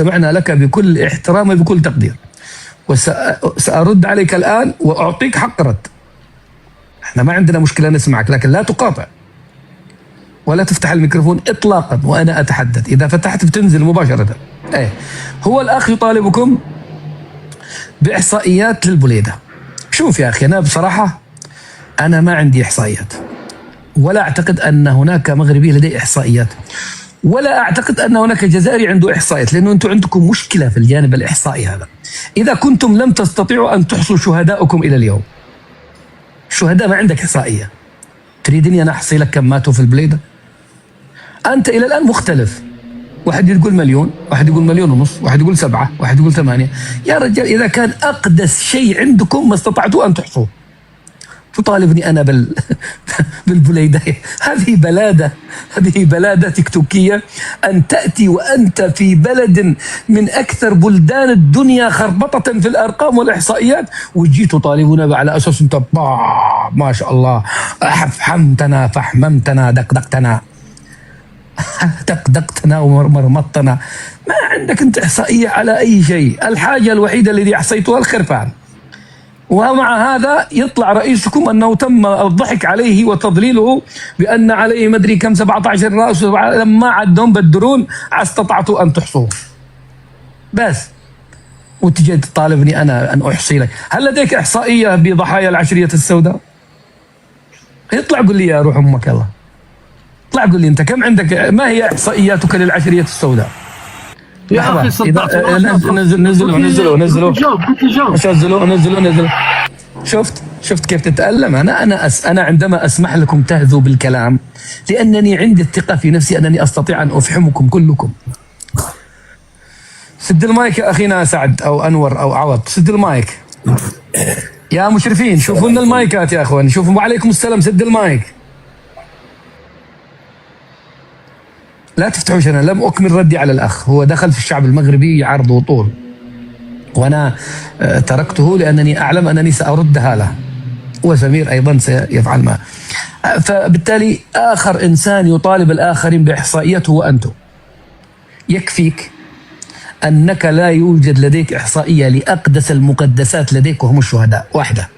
واستمعنا لك بكل احترام وبكل تقدير، وسأرد عليك الآن وأعطيك حق رد. احنا ما عندنا مشكلة نسمعك، لكن لا تقاطع ولا تفتح الميكروفون إطلاقا وأنا أتحدث. إذا فتحت بتنزل مباشرة. هو الأخ يطالبكم بإحصائيات للبليدة. شوف يا أخي، أنا بصراحة أنا ما عندي إحصائيات، ولا أعتقد أن هناك مغربي لديه إحصائيات، ولا أعتقد أن هناك جزائري عنده إحصائيات، لأنه أنتم عندكم مشكلة في الجانب الإحصائي هذا. إذا كنتم لم تستطيعوا أن تحصوا شهداءكم إلى اليوم، شهداء ما عندك إحصائية، تريدني أنا أحصي لك كم ماتوا في البليدة؟ أنت إلى الآن مختلف، واحد يقول مليون، واحد يقول مليون ونص، واحد يقول 7، واحد يقول 8. يا رجال، إذا كان أقدس شيء عندكم ما استطعتوا أن تحصوه، تطالبني أنا بالبليدة. هذه بلادة تكتوكية، أن تأتي وأنت في بلد من أكثر بلدان الدنيا خربطة في الأرقام والإحصائيات، وجي تطالبنا على أساس أنت ما شاء الله فحمتنا فحممتنا دقدقتنا دقدقتنا ومرمطتنا. ما عندك أنت إحصائية على أي شيء. الحاجة الوحيدة التي أحصيتها الخرفان، ومع هذا يطلع رئيسكم أنه تم الضحك عليه وتضليله بأن عليه مدري كم 17 رأس، لما عدهم بالدرون استطعتوا أن تحصوه بس، وتجي تطالبني أنا أن أحصي لك. هل لديك إحصائية بضحايا العشرية السوداء؟ اطلع قل لي يا روح أمك، الله اطلع قل لي أنت كم عندك، ما هي إحصائياتك للعشرية السوداء؟ يا أخي نزلوا. شفت كيف تتألم. أنا عندما أسمح لكم تهذوا بالكلام، لأنني عندي الثقة في نفسي أنني أستطيع أن أفهمكم كلكم. سد المايك يا أخينا سعد أو أنور أو عوض، سد المايك يا مشرفين، شوفوا لنا المايكات يا أخوان، شوفوا. وعليكم السلام، سد المايك. لا تفتحوش، أنا لم أكمل ردي على الأخ، هو دخل في الشعب المغربي عرض وطول، وأنا تركته لأنني أعلم أنني سأردها له، وسمير أيضا سيفعل ما. فبالتالي آخر إنسان يطالب الآخرين بإحصائيته هو أنتم. يكفيك أنك لا يوجد لديك إحصائية لأقدس المقدسات لديك وهم الشهداء، واحدة.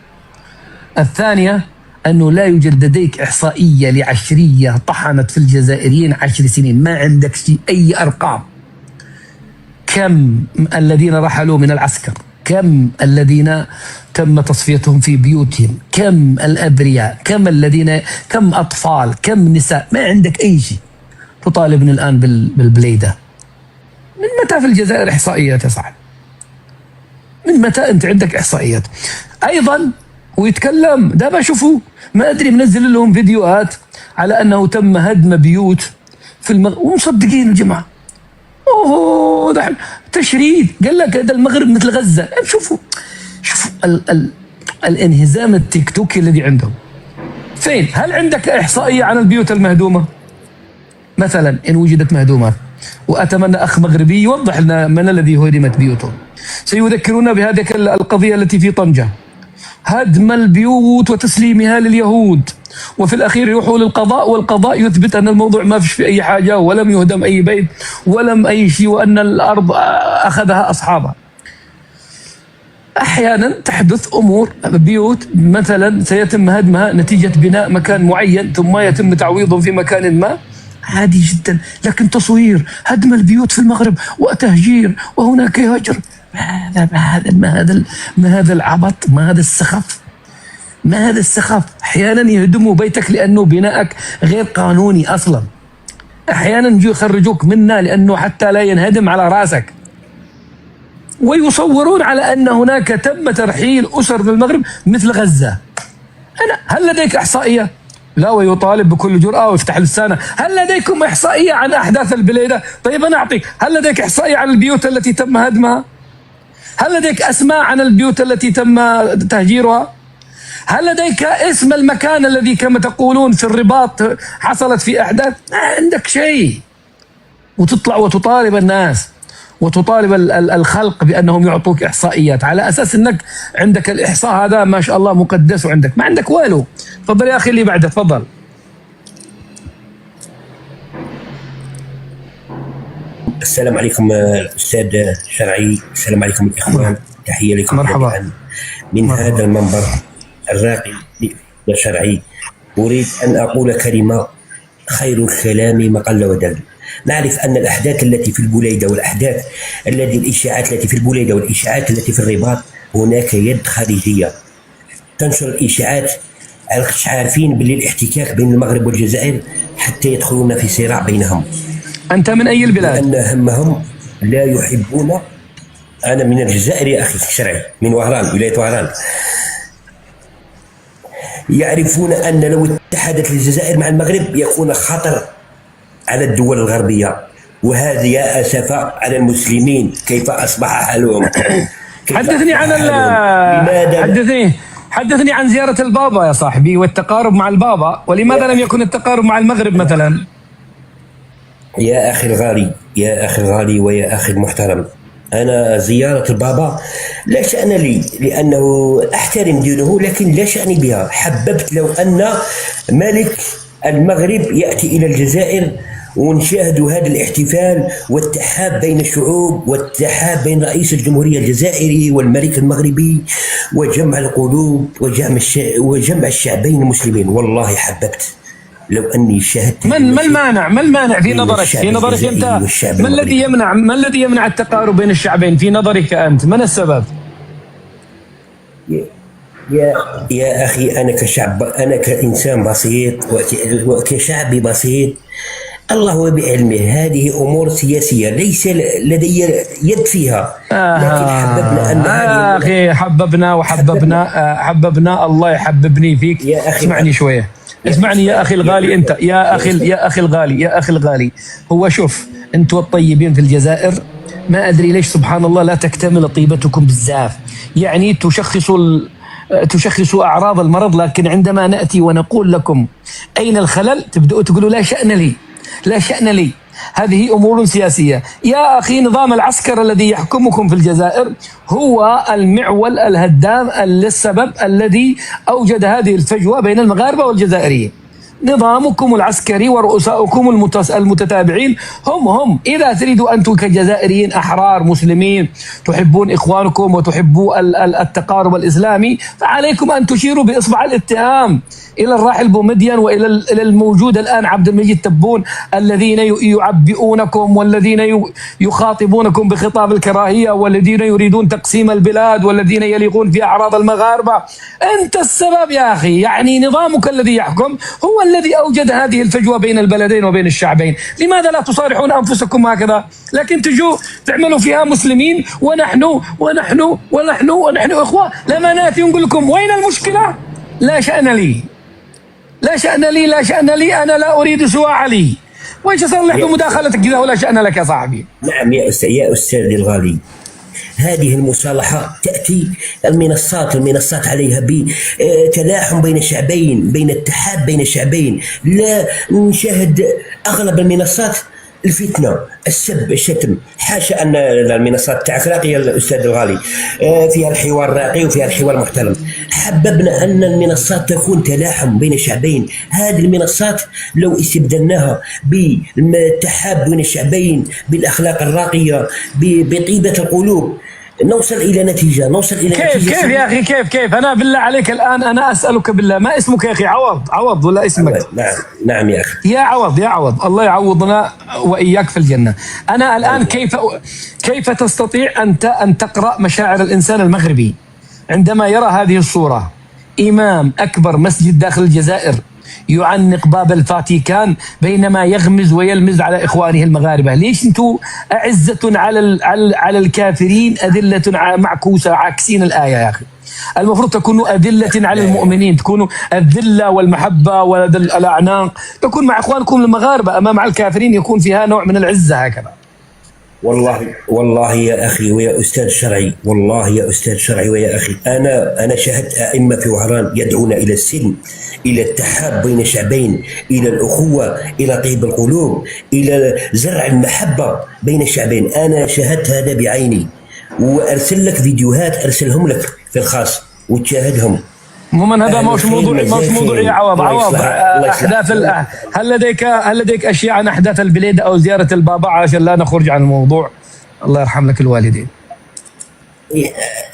الثانية أنه لا يوجد لديك إحصائية لعشرية طحنت في الجزائريين 10 سنين، ما عندك أي أرقام. كم الذين رحلوا من العسكر، كم الذين تم تصفيتهم في بيوتهم، كم الأبرياء، كم أطفال، كم نساء، ما عندك أي شيء. تطالبني الآن بالبليدة. من متى في الجزائر إحصائيات يا صاحبي؟ من متى أنت عندك إحصائيات؟ أيضا ويتكلم ده، بشوفوا ما أدري منزل لهم فيديوهات على أنه تم هدم بيوت في ومصدقين الجماعة. أوه ده تشريد، قال لك هذا المغرب مثل غزة. شوفوا الانهزام التيك-توكي الذي عندهم. فين؟ هل عندك إحصائية عن البيوت المهدومة؟ مثلا إن وجدت مهدومات، وأتمنى أخ مغربي يوضح لنا من الذي هدمت بيوتهم. سيذكرون بهذه القضية التي في طنجة، هدم البيوت وتسليمها لليهود، وفي الأخير يروحوا للقضاء، والقضاء يثبت أن الموضوع ما فيش في أي حاجة، ولم يهدم أي بيت ولم أي شيء، وأن الأرض أخذها أصحابها. أحيانا تحدث أمور، بيوت مثلا سيتم هدمها نتيجة بناء مكان معين ثم يتم تعويضهم في مكان ما، عادي جدا. لكن تصوير هدم البيوت في المغرب وتهجير وهناك هجر، ما هذا العبط، ما هذا السخف، ما هذا السخف. أحيانا يهدموا بيتك لأنه بناءك غير قانوني أصلا، أحيانا يجوا يخرجوك منها لأنه حتى لا ينهدم على رأسك، ويصورون على أن هناك تم ترحيل أسر من المغرب مثل غزة. هل لديك إحصائية؟ لا، ويطالب بكل جرأة ويفتح لسانه. هل لديكم إحصائية عن أحداث البليدة؟ طيب أنا أعطيك. هل لديك إحصائية عن البيوت التي تم هدمها؟ هل لديك أسماء عن البيوت التي تم تهجيرها؟ هل لديك اسم المكان الذي كما تقولون في الرباط حصلت في أحداث؟ ما عندك شيء. وتطلع وتطالب الناس وتطالب الخلق بأنهم يعطوك إحصائيات على أساس أنك عندك الإحصاء هذا ما شاء الله مقدس، وعندك ما عندك والو. تفضل يا أخي اللي بعده، تفضل. السلام عليكم الأستاذ شرعي، السلام عليكم الإخوان، تحية لكم مرحبا. جميعا من مرحبا. هذا المنبر الراقي للشرعي. أريد أن أقول كلمة: خير الكلام ما قل ودل. نعرف أن الأحداث التي في البليدة والأحداث الإشاعات التي في البليدة والإشاعات التي في الرباط، هناك يد خارجية تنشر الإشاعات. عارفين باللي الاحتكاك بين المغرب والجزائر حتى يدخلون في صراع بينهم. أنت من أي البلاد؟ لأن همهم لا يحبون. أنا من الجزائر يا أخي الشرعي، من وهران، ولاية وهران. يعرفون أن لو اتحدت الجزائر مع المغرب يكون خطر على الدول الغربية، وهذا يا أسف على المسلمين. كيف أصبح حالهم؟ حدثني عن حدثني عن زيارة البابا يا صاحبي والتقارب مع البابا، ولماذا لم يكن التقارب مع المغرب مثلا؟ يا أخي الغالي، يا أخي الغالي ويا أخي المحترم، أنا زيارة البابا لا شأن لي، لأنه أحترم دينه، لكن لا شأن بها. حببت لو أن ملك المغرب يأتي إلى الجزائر ونشاهد هذا الاحتفال والتحاب بين الشعوب، والتحاب بين رئيس الجمهورية الجزائري والملك المغربي، وجمع القلوب وجمع الشعبين المسلمين. والله حببت لو أني شاهدت. ما المانع في نظرك؟ في نظرك أنت ما الذي يمنع التقارب بين الشعبين في نظرك أنت؟ من السبب؟ يا أخي، أنا كشعب، أنا كإنسان بسيط وكشعبي بسيط، الله بعلمه هذه أمور سياسية ليس لدي يد فيها، لكن حببنا أن أخي حببنا الله يحببني فيك. اسمعني شوية، اسمعني يا أخي الغالي، أنت يا أخي الغالي، هو شوف، أنتوا الطيبين في الجزائر ما أدري ليش سبحان الله لا تكتمل طيبتكم بالزاف. يعني تشخصوا أعراض المرض، لكن عندما نأتي ونقول لكم أين الخلل تبدأوا تقولوا لا شأن لي. هذه أمور سياسية يا أخي. نظام العسكر الذي يحكمكم في الجزائر هو المعول الهدام السبب الذي أوجد هذه الفجوة بين المغاربة والجزائريين. نظامكم العسكري ورؤساؤكم المتتابعين هم إذا تريدوا أنتم كجزائريين أحرار مسلمين تحبون إخوانكم وتحبوا التقارب الإسلامي، فعليكم أن تشيروا بإصبع الاتهام إلى الراحل بومدين وإلى الموجود الآن عبد المجيد تبون، الذين يعبئونكم والذين يخاطبونكم بخطاب الكراهية والذين يريدون تقسيم البلاد والذين يليقون في أعراض المغاربة. أنت السبب يا أخي، يعني نظامك الذي يحكم هو الذي أوجد هذه الفجوة بين البلدين وبين الشعبين. لماذا لا تصارحون أنفسكم هكذا؟ لكن تجوا تعملوا فيها مسلمين ونحن إخوة. لما نأتي ونقول لكم وين المشكلة؟ لا شأن لي، أنا لا أريد سوى علي. وإيش أصلح بمداخلتك كذا ولا شأن لك يا صاحبي؟ نعم يا أستاذي الغالي، هذه المصالحة تأتي المنصات عليها بتلاحم بين الشعبين، بين التحاب بين الشعبين. لا نشاهد أغلب المنصات الفتنة، السب، الشتم. حاشا أن المنصات تاعك راقية الأستاذ الغالي، فيها الحوار راقي وفيها الحوار محترم. حببنا أن المنصات تكون تلاحم بين الشعبين. هذه المنصات لو استبدلناها بالتحاب بين الشعبين، بالأخلاق الراقية، بطيبة القلوب، نوصل إلى نتيجة. كيف يا أخي؟ كيف أنا بالله عليك الآن أنا أسألك بالله، ما اسمك يا أخي؟ عوض ولا اسمك؟ نعم يا أخي. يا عوض، الله يعوضنا وإياك في الجنة. أنا الآن كيف تستطيع أن تقرأ مشاعر الإنسان المغربي عندما يرى هذه الصورة؟ إمام أكبر مسجد داخل الجزائر يعنق باب الفاتيكان بينما يغمز ويلمز على إخوانه المغاربة. ليش أنتم أعزة على الكافرين أذلة معكوسة؟ عاكسين الآية يا أخي. المفروض تكونوا أذلة على المؤمنين، تكونوا الذلة والمحبة والأعناق تكون مع إخوانكم المغاربة، أما مع الكافرين يكون فيها نوع من العزة هكذا. والله يا أخي ويا أستاذ شرعي، ويا أخي، أنا شاهدت أئمة في وهران يدعون إلى السلم، إلى التحاب بين الشعبين، إلى الأخوة، إلى طيب القلوب، إلى زرع المحبة بين الشعبين. أنا شاهدت هذا بعيني، وأرسل لك فيديوهات، أرسلهم لك في الخاص وتشاهدهم. عموما هذا أهل مش الخير موضوع، مش مزاجين. موضوع يا عوض. الله عوض يصلح- الله يصلح. احداث هل لديك اشياء عن احداث البلاد او زياره البابا عشان لا نخرج عن الموضوع؟ الله يرحم لك الوالدين.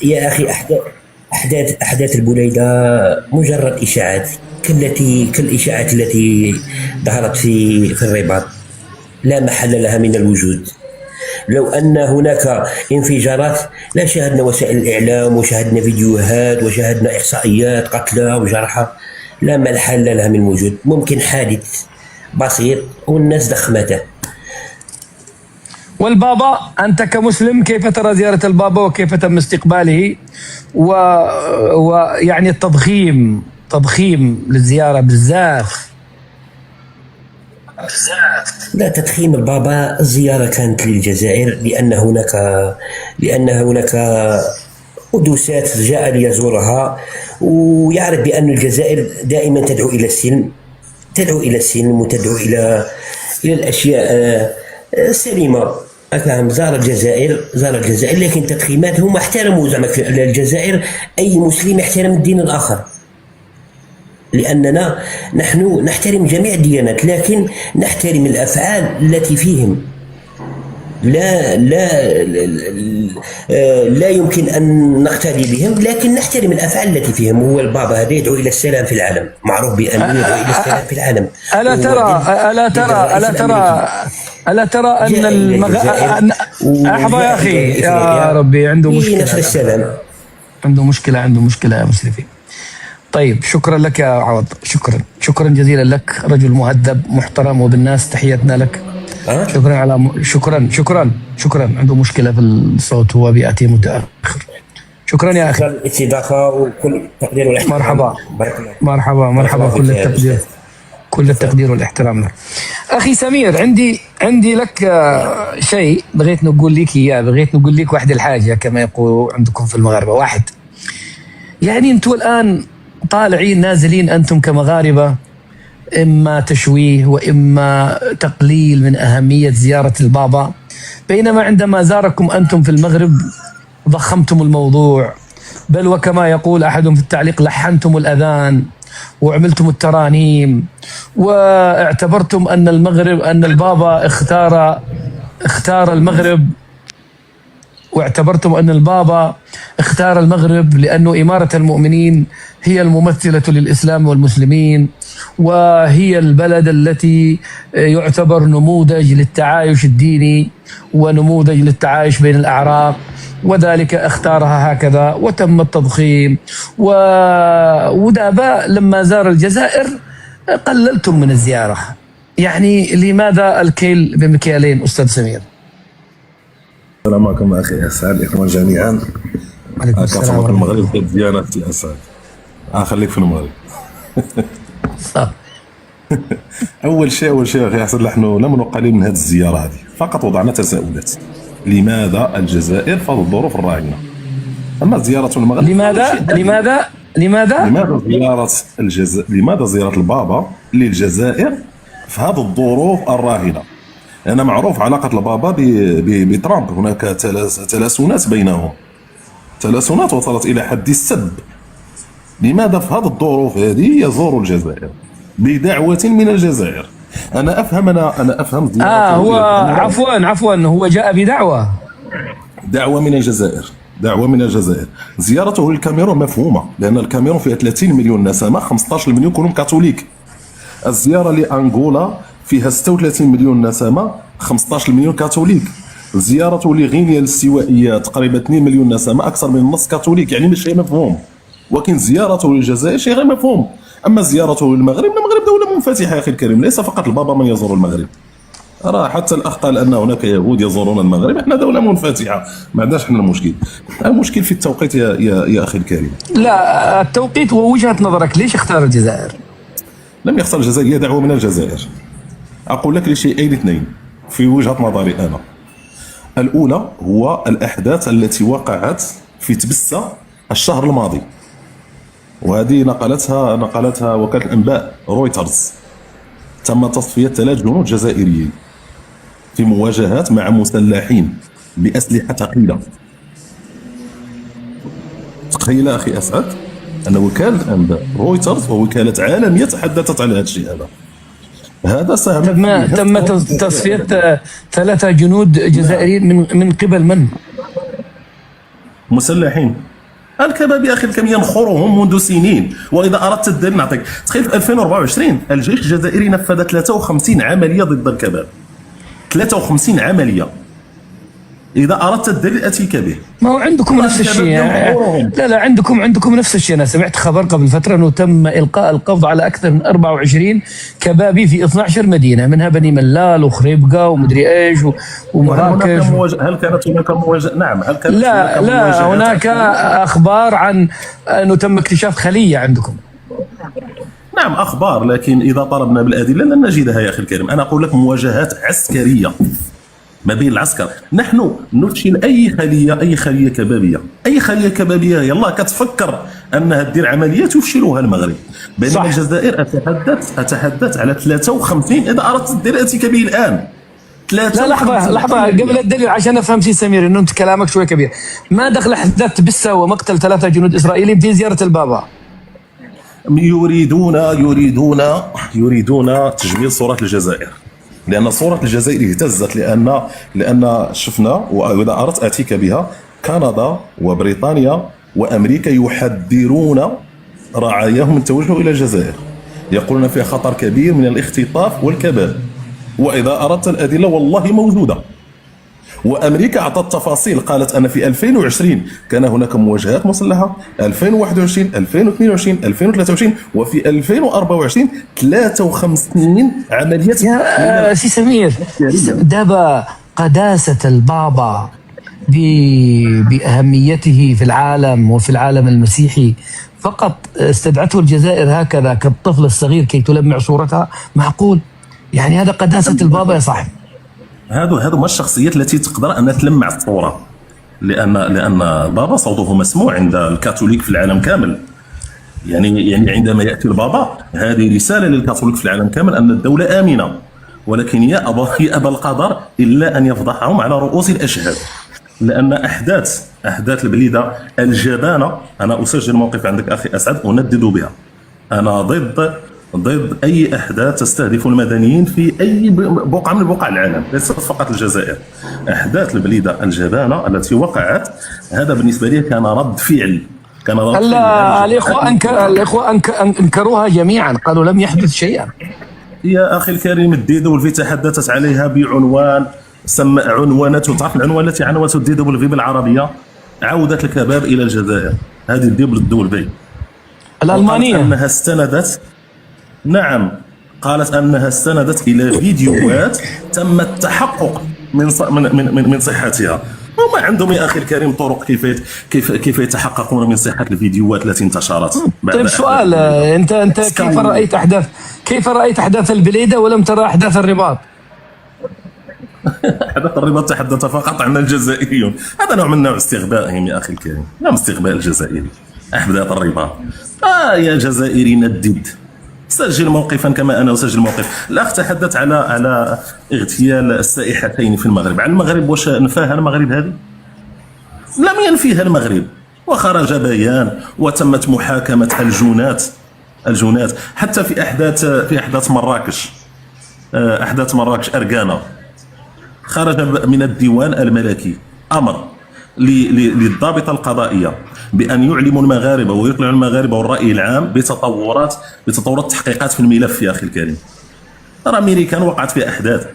يا أخي، أحداث البليدة مجرد إشاعات كالإشاعات التي ظهرت في الرباط، لا محل لها من الوجود. لو أن هناك انفجارات لا شاهدنا وسائل الإعلام وشاهدنا فيديوهات وشاهدنا إحصائيات قتلى وجرحى، لا محل لها من الوجود. ممكن حادث بسيط والناس دخمته. والبابا أنت كمسلم كيف ترى زيارة البابا وكيف تم استقباله ويعني تضخيم للزيارة بزاف؟ لا تضخيم البابا، الزيارة كانت للجزائر لأن هناك قدسات جاء ليزورها، ويعرف بأن الجزائر دائما تدعو إلى السلم وتدعو إلى الأشياء السليمة. نعم، زار الجزائر، لكن تضخيمات. هم احترموا زعما الجزائر، أي مسلم يحترم الدين الآخر، لأننا نحن نحترم جميع الديانات، لكن نحترم الأفعال التي فيهم. لا يمكن أن نقتدي بهم، لكن نحترم الأفعال التي فيهم. هو البابا هذا يدعو إلى السلام في العالم، معروف بأنه يدعو إلى السلام في العالم. ألا ترى أن أحظى يا أخي، يا ربي عنده مشكلة، نشر السلام. عنده مشكلة يا مسرفين. طيب شكرا لك يا عوض، شكرا جزيلا لك، رجل مهذب محترم وبالناس، تحياتنا لك. شكرا. عنده مشكلة في الصوت، هو بيأتي متأخر. شكرا يا أخي. الاستضافة وكل التقدير والاحترام. مرحبا. كل التقدير والاحترام لك. أخي سمير، عندي لك شيء بغيت نقول لك واحد الحاجة كما يقولوا عندكم في المغاربة. واحد، يعني أنتم الآن طالعين نازلين أنتم كمغاربة، إما تشويه وإما تقليل من أهمية زيارة البابا، بينما عندما زاركم أنتم في المغرب ضخمتم الموضوع، بل وكما يقول أحدهم في التعليق لحنتم الأذان وعملتم الترانيم، واعتبرتم أن البابا اختار المغرب، واعتبرتم أن البابا اختار المغرب لأنه إمارة المؤمنين هي الممثلة للإسلام والمسلمين، وهي البلد التي يعتبر نموذج للتعايش الديني ونموذج للتعايش بين الأعراق، وذلك اختارها هكذا وتم التضخيم. ودابا لما زار الجزائر قللتم من الزيارة. يعني لماذا الكيل بمكيالين أستاذ سمير؟ السلام عليكم اخي اسعد، الاخوان جميعا. عليكم السلام في المغرب كانت ديانه الاسعد. خليك في المغرب. صح. اول شيء اخي حسن، نحن لم نقلل من هذه الزياره هذه، فقط وضعنا تساؤلات. لماذا الجزائر في هذه الظروف الراهنه؟ اما زياره المغرب، لماذا زياره البابا للجزائر في هذه الظروف الراهنه؟ أنا معروف علاقة البابا بترامب، هناك تلاسنات بينهم، تلاسنات وصلت إلى حد السب. لماذا في هذه الظروف هذه يزور الجزائر بدعوة من الجزائر؟ أنا أفهم هو عفوا هو جاء دعوة من الجزائر. زيارته للكاميرون مفهومة، لأن الكاميرون فيها 30 مليون نسمة، 15 مليون كلهم كاثوليك. الزيارة لأنغولا فيها 36 مليون نسمة، 15 مليون كاثوليك. زيارته لغينيا الاستوائية تقريبا 2 مليون نسمة، أكثر من النص كاثوليك، يعني مش شيء مفهوم. ولكن زيارته للجزائر شيء غير مفهوم. أما زيارته للمغرب، المغرب دولة منفتحة يا أخي الكريم، ليس فقط البابا من يزور المغرب. راه حتى الأخ قال أن هناك يهود يزورون المغرب، احنا دولة منفتحة، ما عندناش احنا المشكل في التوقيت يا أخي الكريم. لا، التوقيت ووجهة نظرك، ليش اختار الجزائر؟ لم يختار الجزائر، هي دعوة من الجزائر. أقول لك لشيئين اثنين في وجهة نظري أنا. الأولى هو الأحداث التي وقعت في تبسة الشهر الماضي، وهذه نقلتها وكالة الأنباء رويترز. تم تصفية 3 جنود جزائريين في مواجهات مع مسلحين بأسلحة ثقيلة. تخيل أخي أسعد، أن وكالة أنباء رويترز ووكالة عالمية تحدثت على هذا الشيء هذا ساهم تم تصفية 3 جنود جزائريين من قبل من؟ مسلحين. الكباب يا اخي الكريم ينخرهم منذ سنين، واذا اردت الدليل نعطيك. تخيل في 2024 الجيش الجزائري نفذ 53 عمليه ضد الكباب. 53 عمليه. اذا اردت الدليل اتيك به. ما هو عندكم نفس الشيء لا عندكم نفس الشيء. انا سمعت خبر قبل فتره انه تم القاء القبض على اكثر من 24 كبابي في 12 مدينه، منها بني ملال وخريبكا ومدري ايش ومراكش. هل كانت هناك مواجهه؟ نعم. هل كانت لا هناك اخبار عن انه تم اكتشاف خليه عندكم. نعم اخبار، لكن اذا طلبنا بالادله لن نجدها يا اخي الكريم. انا اقول لك مواجهات عسكريه ما بين العسكر. نحن نفشل اي خليه كبابيه، اي خليه كبابيه يلا كتفكر انها دير عمليات يفشلوها المغرب. بينما الجزائر اتحدث على 53. اذا اردت الدليل اتيك به الان. لا لحظه قبل الدليل عشان افهم سي سمير انه انت كلامك شوي كبير. ما دخل احداث بسا ومقتل 3 جنود اسرائيليين في زياره البابا؟ يريدون تجميل صوره الجزائر، لأن صورة الجزائر اهتزت لأن شفنا. وإذا أردت أتيك بها، كندا وبريطانيا وأمريكا يحذرون رعاياهم من التوجه إلى الجزائر، يقولون فيها خطر كبير من الاختطاف والكباب. وإذا أردت الأدلة والله موجودة. وأمريكا أعطت تفاصيل، قالت أن في 2020 كان هناك مواجهات مسلحة، 2021 2022 2023 وفي 2024 53 عمليات. يا سي سمير دابا قداسة البابا بأهميته في العالم وفي العالم المسيحي فقط استدعته الجزائر هكذا كالطفل الصغير كي تلمع صورتها؟ معقول؟ يعني هذا قداسة البابا يا صاحبي؟ هذا ما الشخصيات التي تقدر ان تلمع الصوره، لان البابا صوته مسموع عند الكاثوليك في العالم كامل. يعني عندما ياتي البابا هذه رساله للكاثوليك في العالم كامل ان الدوله امنه، ولكن يأبى القدر الا ان يفضحهم على رؤوس الاشهاد. لان احداث البليده الجبانه، انا اسجل موقف عندك اخي اسعد اندد بها. انا ضد اي احداث تستهدف المدنيين في اي بقعه من بقاع العالم، ليست فقط الجزائر. احداث البليده الجبانه التي وقعت، هذا بالنسبه لي كان رد فعل. الاخوه انكروها جميعا، قالوا لم يحدث شيئا. يا اخي الكريم الديدولفي تحدثت عليها بعنوان عنوانات. تعرف العنوان التي عنوته الديدولفي بالعربيه؟ عوده الكباب الى الجزائر. هذه الديدولفي الالمانيه انها استندت. نعم، قالت انها استندت الى فيديوهات تم التحقق من صحتها. وما عندهم يا اخي الكريم طرق كيف يتحققون من صحه الفيديوهات التي انتشرت. طيب سؤال، انت كيف رايت احداث البليده ولم ترى احداث الرباط؟ احداث الرباط تحدث فقط عن الجزائريون. هذا نوع من استغبائهم يا اخي الكريم، نوع استغباء الجزائري. احداث الرباط يا جزائري ندد، سجل موقفا كما انا اسجل موقف. الاخ تحدث على اغتيال السائحتين في المغرب. على المغرب واش نفاها المغرب هذه؟ لم ينفيها المغرب، وخرج بيان وتمت محاكمه الجنات حتى في احداث مراكش. احداث مراكش اركانا خرج من الديوان الملكي امر للضابطه القضائيه بان يعلموا المغاربه ويقنعوا المغاربه والراي العام بتطورات التحقيقات في الملف. يا اخي الكريم، راه امريكان وقعت فيها احداث،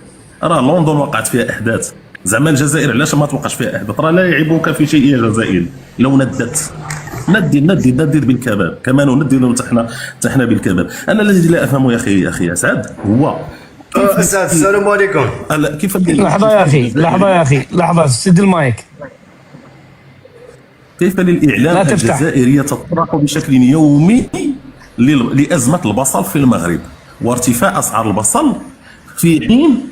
راه لندن وقعت فيها احداث، زعما الجزائر علاش ما توقعش فيها احداث؟ راه لا يعيبك في شيء يا جزائري. لو ندد بالكباب كما ندد لو تحنا بالكباب. انا الذي لا افهمه يا اخي اسعد هو اسعد. السلام عليكم. كيف لحظه يا اخي سد المايك. كيف للإعلام الجزائري يتطرق بشكل يومي لأزمة البصل في المغرب وارتفاع أسعار البصل، في حين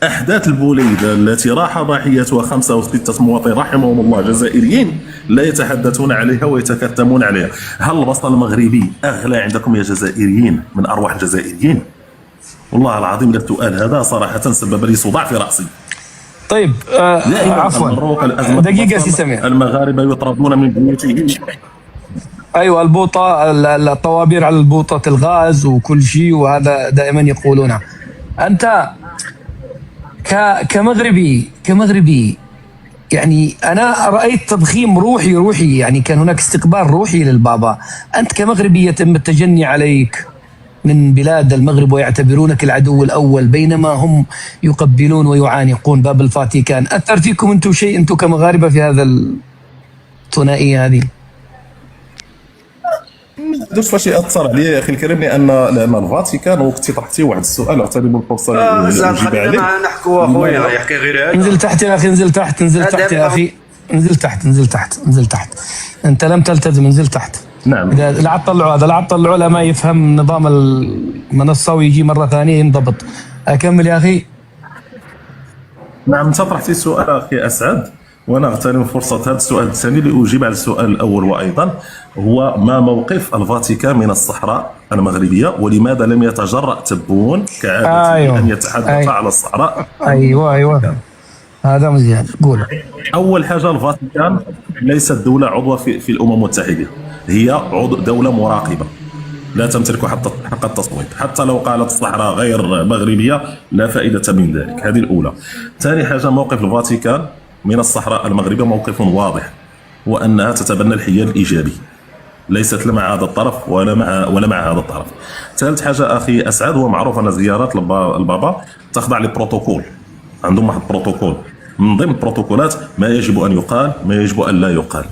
أحداث البوليدة التي راح ضحيتها 5 و6 مواطنين رحمهم الله جزائريين لا يتحدثون عليها ويتكتمون عليها؟ هل البصل المغربي أغلى عندكم يا جزائريين من أرواح الجزائريين؟ والله العظيم السؤال هذا صراحة سبب لي صداع في رأسي. طيب عفوا دقيقة سي سمير. المغاربة يطردون من بيوتهم. ايوه البوطه، الطوابير على البوطه الغاز وكل شيء، وهذا دائما يقولونه. انت كمغربي يعني انا رايت تضخيم روحي، يعني كان هناك استقبال روحي للبابا. انت كمغربي يتم التجني عليك من بلاد المغرب ويعتبرونك العدو الاول، بينما هم يقبلون ويعانقون باب الفاتيكان. اثر فيكم انتم شيء، انتم كمغاربه، في هذا الثنائيه هذه؟ دوش فاش ياثر عليا يا اخي الكريم، لان الفاتيكان وقتي طرحتي واحد السؤال اغتنم الفرصه زعما نجيب خلينا عليه. مع نحكوا اخويا يحكي غير هذا. انزل تحت يا اخي، انزل تحت يا اخي، انزل تحت. انت لم تلتزم، انزل تحت. نعم. اذا لا تطلعوا لا ما يفهم نظام المنصه ويجي مره ثانيه ينضبط. اكمل يا اخي. نعم، انت طرحتي السؤال اخي اسعد، وانا اغتنم فرصه هذا السؤال الثاني لاجيب على السؤال الاول. وايضا هو ما موقف الفاتيكان من الصحراء المغربيه، ولماذا لم يتجرأ تبون كعادته ان يتحدث على الصحراء؟ ايوه هذا مزيان، قول. اول حاجه، الفاتيكان ليست دوله عضوه في الامم المتحده، هي دوله مراقبه لا تمتلك حق التصويت. حتى لو قالت الصحراء غير مغربيه لا فائده من ذلك. هذه الاولى. ثاني حاجه، موقف الفاتيكان من الصحراء المغربيه موقف واضح، وانها تتبنى الحياد الايجابي، ليست لا مع هذا الطرف ولا مع هذا الطرف. ثالث حاجه اخي اسعد، هو معروف ان زيارات البابا تخضع لبروتوكول، عندهم واحد البروتوكول، من ضمن البروتوكولات ما يجب ان يقال، ما يجب ان لا يقال.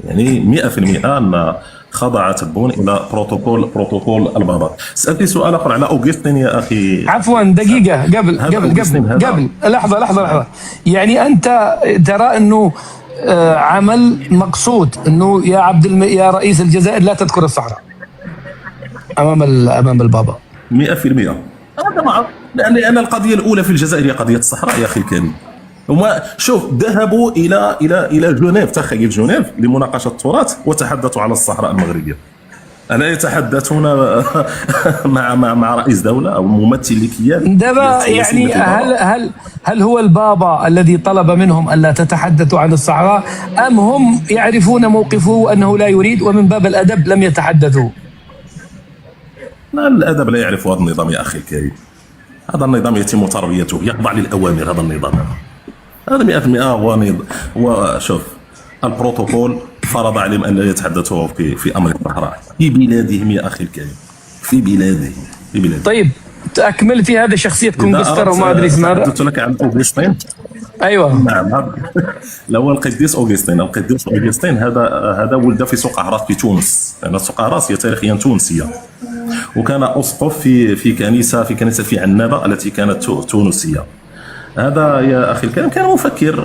يعني 100% ان خضع تبون الى بروتوكول البابا. سالتي سؤال اخر على اوغسطين يا اخي. عفوا دقيقه، قبل لحظه. يعني انت ترى انه عمل مقصود انه يا رئيس الجزائر لا تذكر الصحراء امام البابا؟ 100%. هذا معروف، لان القضيه الاولى في الجزائر هي قضيه الصحراء يا اخي الكريم. هما شوف ذهبوا الى جنيف، تخيل جنيف لمناقشه التراث، وتحدثوا على الصحراء المغربيه. الا يتحدثون مع رئيس دوله او ممثل لكيان دابا؟ يعني هل هو البابا الذي طلب منهم الا تتحدثوا عن الصحراء، ام هم يعرفون موقفه انه لا يريد ومن باب الادب لم يتحدثوا؟ لا، الادب لا يعرف هذا النظام يا اخي الكريم. هذا النظام يتم تربيته، يخضع للاوامر. هذا النظام هذا 100%. وشوف، البروتوكول فرض عليهم ان لا يتحدثوا في امر الصحراء في بلادهم يا اخي الكريم، في بلادهم. طيب تأكمل في هذا شخصية كونغستر وما ادري اسمها. قلت لك عن اوغسطين. ايوه نعم، هو القديس اوغسطين. القديس اوغسطين هذا ولد في سقراط في تونس، لان سقراط هي تاريخيا تونسيه، وكان اسقف في كنيسه في عنابه التي كانت تونسيه. هذا يا اخي الكريم كان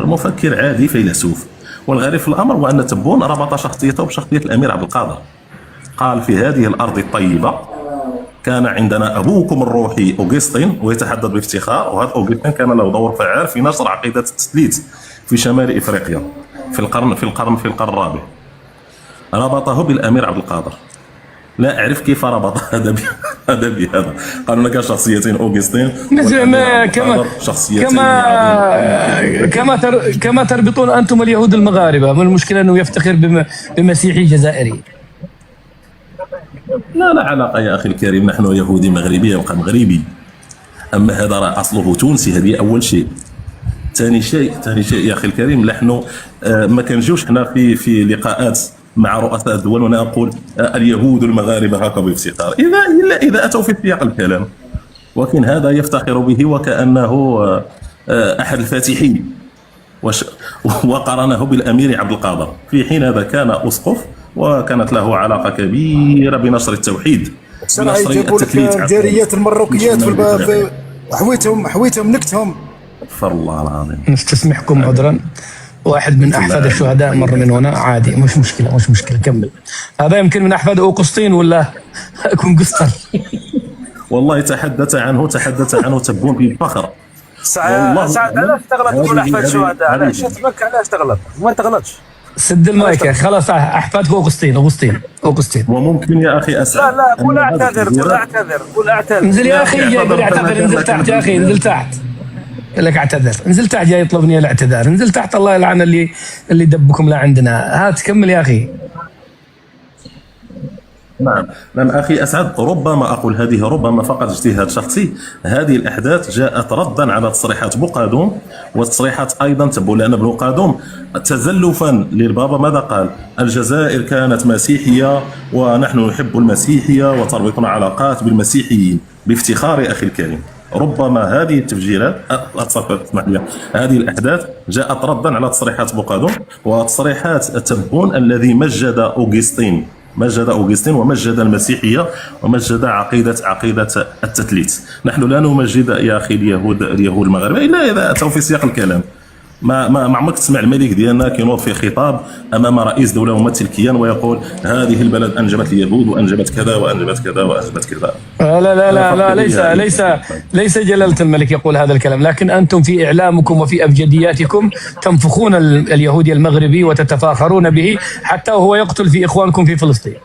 مفكر عادي، فيلسوف. والغريب في الامر هو ان تبون ربط شخصيته بشخصيه الامير عبد القادر. قال: في هذه الارض الطيبه كان عندنا ابوكم الروحي اوغسطين، ويتحدث بافتخار. وهذا اوغسطين كان له دور فعال في نشر عقيده التثليث في شمال افريقيا في القرن الرابع. ربطه بالامير عبد القادر. لا اعرف كيف ربط هذا بهذا. قالوا لك شخصيتين اوغسطين كما تربطون انتم اليهود المغاربه. ما المشكله انه يفتخر بمسيحي جزائري؟ لا علاقه يا اخي الكريم، نحن يهودي مغربي يبقى مغربي، اما هذا راه اصله تونسي. هذه اول شيء. ثاني شيء يا اخي الكريم، نحن ما كنجوش حنا في لقاءات مع رؤساء الدول وانا اقول اليهود المغاربه هكا بافتخار، الا اذا اتوا في سياق الكلام. ولكن هذا يفتخر به وكانه احد الفاتحين، وقارنه بالامير عبد القادر، في حين هذا كان اسقف وكانت له علاقه كبيره بنشر التوحيد، بنشر التثليث. الجاريات المروكيات في حويتهم نكتهم. استغفر الله العظيم. نستسمحكم عذرا، واحد من احفاد الشهداء مر من هنا، عادي، مش مشكله. كمل. هذا يمكن من احفاد اوغسطين ولا كونغستر. والله تحدث عنه تبون بفخر. سعد علاش تغلط تقول احفاد الشهداء؟ علاش تمك؟ علاش تغلط؟ ما تغلطش. سد المايك يا اخي، خلاص. احفاد اوغسطين. وممكن يا اخي اسال. لا قول اعتذر. انزل يا اخي، جاي اعتذر. انزل تحت يا اخي، انزل تحت. قال لك اعتذر. انزل تحت، جاي يطلبني الاعتذار. انزل تحت، الله يلعن اللي دبكم لا عندنا. هات كمل يا اخي. نعم نعم اخي اسعد، ربما اقول هذه ربما فقط اجتهاد شخصي، هذه الاحداث جاءت ردا على تصريحات بوقادوم وتصريحات ايضا تبولانا بن قادوم تزلفا للبابا. ماذا قال؟ الجزائر كانت مسيحيه ونحن نحب المسيحيه وتربطنا علاقات بالمسيحيين بافتخار اخي الكريم. ربما هذه التفجيرات اسمح لي، هذه الاحداث جاءت ردا على تصريحات بوقادوم وتصريحات التبون الذي مجد اوغسطين ومجد المسيحيه ومجد عقيده التثليث. نحن لا نمجد يا اخي اليهود المغاربه الا اذا اتوا في سياق الكلام. ما عمرك تسمع الملك ديالنا كينوض في خطاب امام رئيس دوله ممثل كيان ويقول هذه البلد انجبت اليهود وانجبت كذا وانجبت كذا وانجبت كذا. لا لا لا لا ليس جلالة الملك يقول هذا الكلام، لكن أنتم في إعلامكم وفي أبجدياتكم تنفخون اليهودي المغربي وتتفاخرون به حتى وهو يقتل في إخوانكم في فلسطين.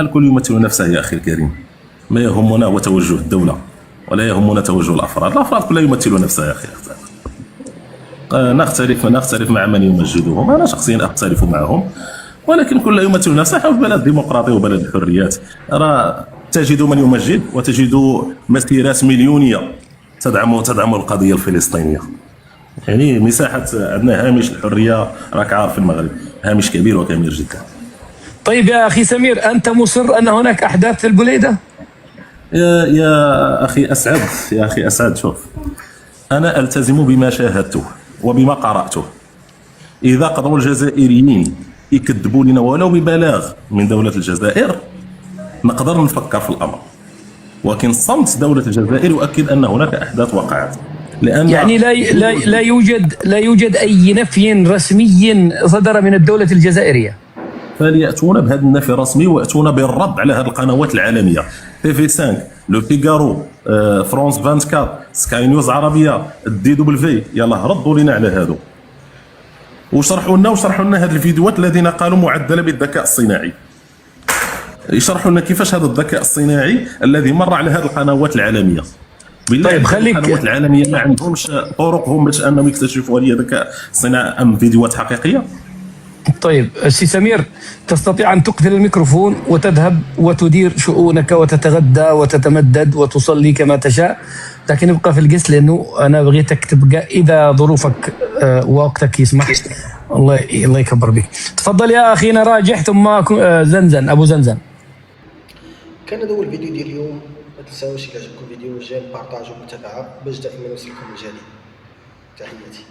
الكل يمثل نفسه يا أخي الكريم، ما يهمنا هو توجه الدولة ولا يهمنا توجه الأفراد كلها يمثلون نفسها يا أخي. نختلف مع من يمجدهم، أنا شخصيا أختلف معهم، ولكن كل يمثل نفسه. بلد ديمقراطي وبلد الحريات، تجد من يمجد وتجد مسيرات مليونيه تدعم القضيه الفلسطينيه. يعني مساحه عندنا هامش الحريه راك عارف في المغرب هامش كبير وكبير جدا. طيب يا اخي سمير، انت مصر ان هناك احداث في البليده؟ يا اخي اسعد شوف، انا التزم بما شاهدته وبما قراته. اذا قدروا الجزائريين يكذبوا لنا ولو ببلاغ من دوله الجزائر نقدر نفكر في الامر، ولكن صمت دوله الجزائر يؤكد ان هناك احداث وقعت. لان يعني لا يوجد اي نفي رسمي صدر من الدوله الجزائريه. فلياتونا بهذا النفي الرسمي وياتونا بالرد على هذه القنوات العالميه، TV5، لو فيغارو، فرانس 24، سكاي نيوز عربيه، الدي دبليو. يلا ردوا لنا على هذا وشرحوا لنا هذه الفيديوهات الذين قالوا معدله بالذكاء الصناعي. يشرحوا لنا كيفاش هذا الذكاء الصناعي الذي مر على هذه القنوات العالميه. طيب خليك، القنوات العالميه ما عندهمش طرقهم باش انهم يكتشفوا هل ذكاء صناعي ام فيديوهات حقيقيه. طيب سي سمير، تستطيع ان تقفل الميكروفون وتذهب وتدير شؤونك وتتغدى وتتمدد وتصلي كما تشاء، لكن ابقى في القس لانه انا بغيتك تبقى اذا ظروفك ووقتك يسمح. الله يكبر بك. تفضل يا اخينا راجح ثم زنزن ابو زنزن. كان هذا هو الفيديو ديال اليوم. ما تنساوش الى عجبكم الفيديو جيم بارطاجو ومتابعه باش دائما يوصلكم الجديد. تحياتي.